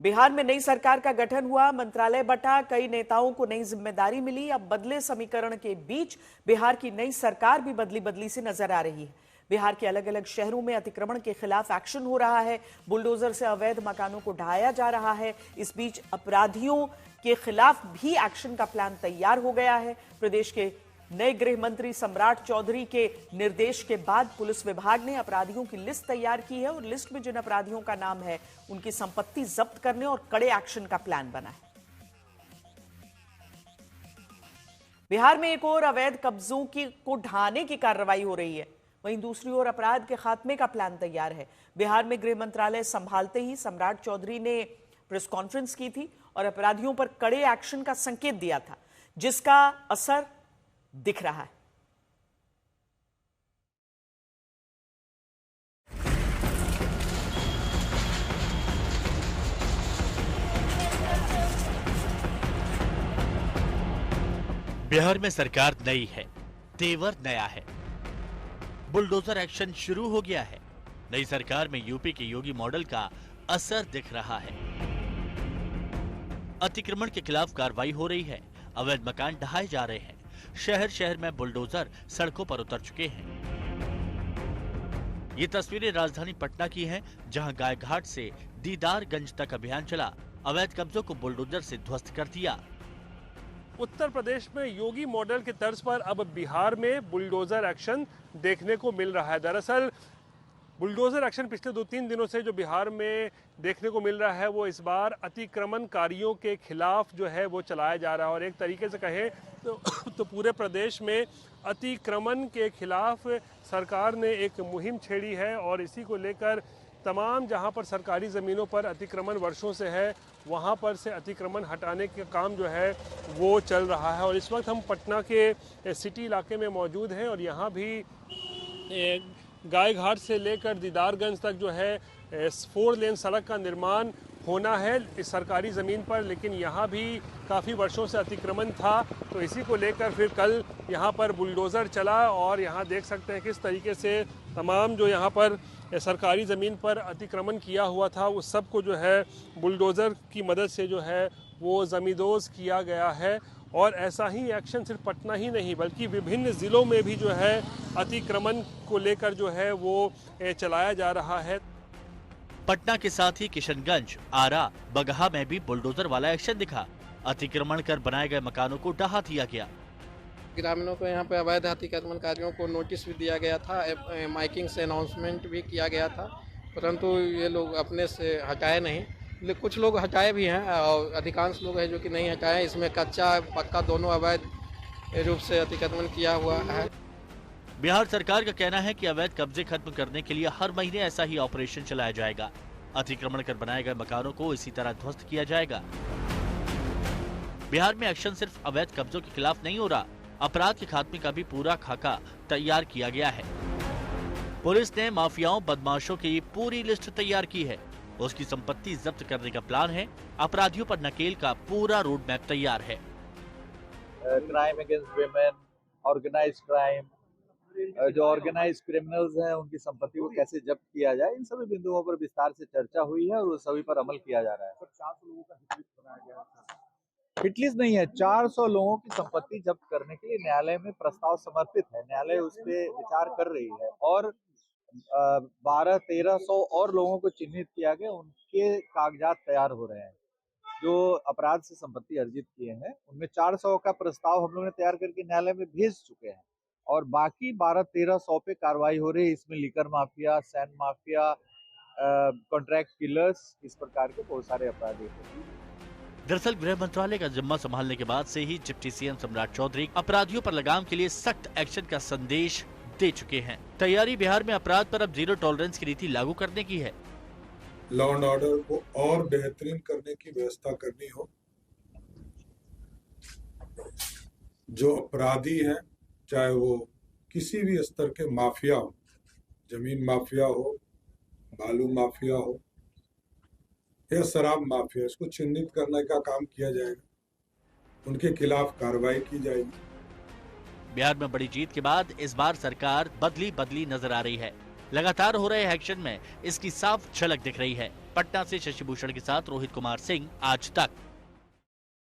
बिहार में नई सरकार का गठन हुआ, मंत्रालय बंटा, कई नेताओं को नई जिम्मेदारी मिली। अब बदले समीकरण के बीच बिहार की नई सरकार भी बदली बदली से नजर आ रही है। बिहार के अलग अलग शहरों में अतिक्रमण के खिलाफ एक्शन हो रहा है। बुलडोजर से अवैध मकानों को ढहाया जा रहा है। इस बीच अपराधियों के खिलाफ भी एक्शन का प्लान तैयार हो गया है। प्रदेश के नए गृह मंत्री सम्राट चौधरी के निर्देश के बाद पुलिस विभाग ने अपराधियों की लिस्ट तैयार की है और लिस्ट में जिन अपराधियों का नाम है उनकी संपत्ति जब्त करने और कड़े एक्शन का प्लान बना है। बिहार में एक और अवैध कब्जों को ढहाने की कार्रवाई हो रही है, वहीं दूसरी ओर अपराध के खात्मे का प्लान तैयार है। बिहार में गृह मंत्रालय संभालते ही सम्राट चौधरी ने प्रेस कॉन्फ्रेंस की थी और अपराधियों पर कड़े एक्शन का संकेत दिया था, जिसका असर दिख रहा है। बिहार में सरकार नई है, तेवर नया है, बुलडोजर एक्शन शुरू हो गया है। नई सरकार में यूपी के योगी मॉडल का असर दिख रहा है। अतिक्रमण के खिलाफ कार्रवाई हो रही है, अवैध मकान ढहाए जा रहे हैं, शहर शहर में बुलडोजर सड़कों पर उतर चुके हैं। ये तस्वीरें राजधानी पटना की हैं, जहां गायघाट से दीदारगंज तक अभियान चला, अवैध कब्जों को बुलडोजर से ध्वस्त कर दिया। उत्तर प्रदेश में योगी मॉडल के तर्ज पर अब बिहार में बुलडोजर एक्शन देखने को मिल रहा है। दरअसल बुलडोजर एक्शन पिछले 2-3 दिनों से जो बिहार में देखने को मिल रहा है वो इस बार अतिक्रमणकारियों के खिलाफ जो है वो चलाया जा रहा है। और एक तरीके से कहें तो पूरे प्रदेश में अतिक्रमण के खिलाफ सरकार ने एक मुहिम छेड़ी है और इसी को लेकर तमाम जहां पर सरकारी ज़मीनों पर अतिक्रमण वर्षों से है वहां पर से अतिक्रमण हटाने का काम जो है वो चल रहा है। और इस वक्त हम पटना के सिटी इलाके में मौजूद हैं और यहाँ भी गायघाट से लेकर दीदारगंज तक जो है 4 लेन सड़क का निर्माण होना है इस सरकारी ज़मीन पर, लेकिन यहाँ भी काफ़ी वर्षों से अतिक्रमण था। तो इसी को लेकर फिर कल यहाँ पर बुलडोज़र चला और यहाँ देख सकते हैं किस तरीके से तमाम जो यहाँ पर सरकारी ज़मीन पर अतिक्रमण किया हुआ था उस सब को जो है बुलडोज़र की मदद से जो है वो ज़मींदोज़ किया गया है। और ऐसा ही एक्शन सिर्फ पटना ही नहीं बल्कि विभिन्न ज़िलों में भी जो है अतिक्रमण को लेकर जो है वो चलाया जा रहा है। पटना के साथ ही किशनगंज, आरा, बगहा में भी बुलडोजर वाला एक्शन दिखा। अतिक्रमण कर बनाए गए मकानों को ढहा दिया गया। ग्रामीणों को यहाँ पे अवैध अतिक्रमणकारियों को नोटिस भी दिया गया था, माइकिंग से अनाउंसमेंट भी किया गया था, परंतु ये लोग अपने से हटाए नहीं। कुछ लोग हटाए भी हैं और अधिकांश लोग हैं जो कि नहीं हटाए। इसमें कच्चा पक्का दोनों अवैध रूप से अतिक्रमण किया हुआ है। बिहार सरकार का कहना है कि अवैध कब्जे खत्म करने के लिए हर महीने ऐसा ही ऑपरेशन चलाया जाएगा। अतिक्रमण कर बनाए गए मकानों को इसी तरह ध्वस्त किया जाएगा। बिहार में एक्शन सिर्फ अवैध कब्जों के खिलाफ नहीं हो रहा, अपराध के खात्मे का भी पूरा खाका तैयार किया गया है। पुलिस ने माफियाओं, बदमाशों की पूरी लिस्ट तैयार की है, उसकी संपत्ति जब्त करने का प्लान है। अपराधियों पर नकेल का पूरा रोड मैप तैयार है। Crime against women, organise crime, जो ऑर्गेनाइज क्रिमिनल्स हैं उनकी संपत्ति को कैसे जब्त किया जाए, इन सभी बिंदुओं पर विस्तार से चर्चा हुई है और वो सभी पर अमल किया जा रहा है। 400 लोगों का हिटलिस्ट बनाया गया है। हिटलिस्ट नहीं है, 400 लोगों की संपत्ति जब्त करने के लिए न्यायालय में प्रस्ताव समर्पित है। न्यायालय उस पर विचार कर रही है और 1200-1300 और लोगों को चिन्हित किया गया, उनके कागजात तैयार हो रहे हैं जो अपराध से संपत्ति अर्जित किए हैं। उनमें 400 का प्रस्ताव हम लोगों ने तैयार करके न्यायालय में भेज चुके हैं और बाकी 1200-1300 पे कार्रवाई हो रही है। इसमें liquor mafia, sand mafia, contract killers, इस प्रकार के बहुत सारे अपराधी हैं। दरअसल गृह मंत्रालय का जिम्मा संभालने के बाद से ही डिप्टी सीएम सम्राट चौधरी अपराधियों पर लगाम के लिए सख्त एक्शन का संदेश दे चुके हैं। तैयारी बिहार में अपराध पर अब 0 टॉलरेंस की नीति लागू करने की है। लॉ एंड ऑर्डर को और बेहतरीन करने की व्यवस्था करनी हो। जो अपराधी हैं, चाहे वो किसी भी स्तर के माफिया हो, जमीन माफिया हो, बालू माफिया हो या शराब माफिया, इसको चिन्हित करने का काम किया जाएगा, उनके खिलाफ कार्रवाई की जाएगी। बिहार में बड़ी जीत के बाद इस बार सरकार बदली नजर आ रही है। लगातार हो रहे एक्शन में इसकी साफ झलक दिख रही है। पटना से शशि भूषण के साथ रोहित कुमार सिंह, आज तक।